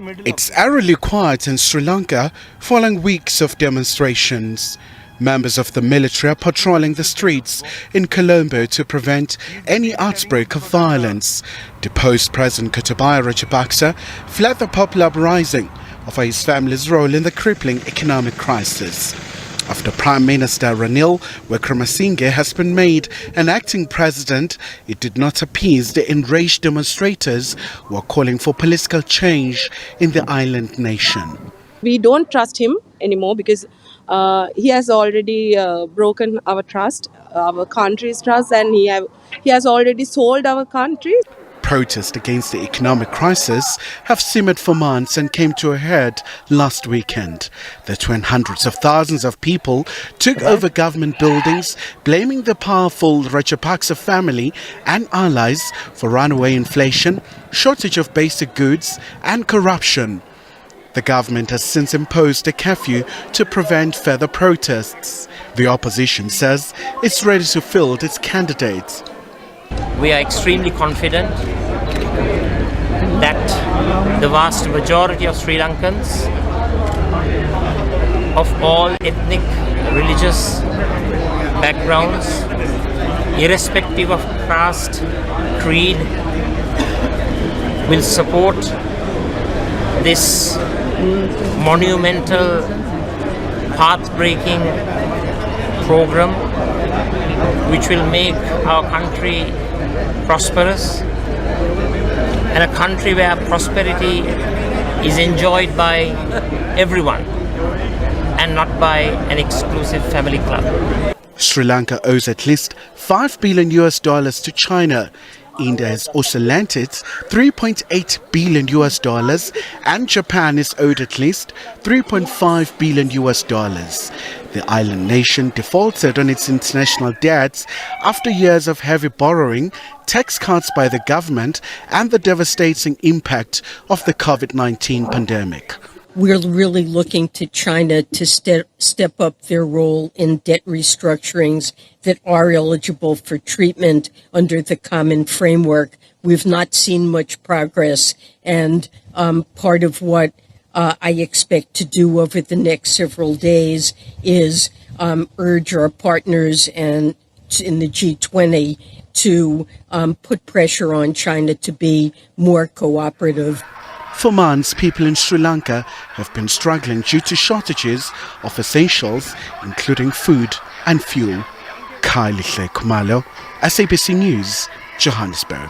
It's eerily quiet in Sri Lanka following weeks of demonstrations. Members of the military are patrolling the streets in Colombo to prevent any outbreak of violence. Deposed President Gotabaya Rajapaksa fled the popular uprising over his family's role in the crippling economic crisis. After Prime Minister Ranil Wickremesinghe has been made an acting president, it did not appease the enraged demonstrators who are calling for political change in the island nation. We don't trust him anymore because he has already broken our trust, our country's trust, and he has already sold our country. Protests against the economic crisis have simmered for months and came to a head last weekend. That's when hundreds of thousands of people took over government buildings, blaming the powerful Rajapaksa family and allies for runaway inflation, shortage of basic goods and corruption. The government has since imposed a curfew to prevent further protests. The opposition says it's ready to field its candidates. We are extremely confident that the vast majority of Sri Lankans of all ethnic, religious backgrounds, irrespective of caste, creed, will support this monumental, path-breaking program which will make our country prosperous, and a country where prosperity is enjoyed by everyone and not by an exclusive family club. Sri Lanka owes at least $5 billion to China. India has also lent it $3.8 billion and Japan is owed at least $3.5 billion. The island nation defaulted on its international debts after years of heavy borrowing, tax cuts by the government and the devastating impact of the COVID-19 pandemic. We're really looking to China to step up their role in debt restructurings that are eligible for treatment under the common framework. We've not seen much progress, and part of what I expect to do over the next several days is urge our partners and in the G20 to put pressure on China to be more cooperative. For months, people in Sri Lanka have been struggling due to shortages of essentials, including food and fuel. Kylie Kumalo, SABC News, Johannesburg.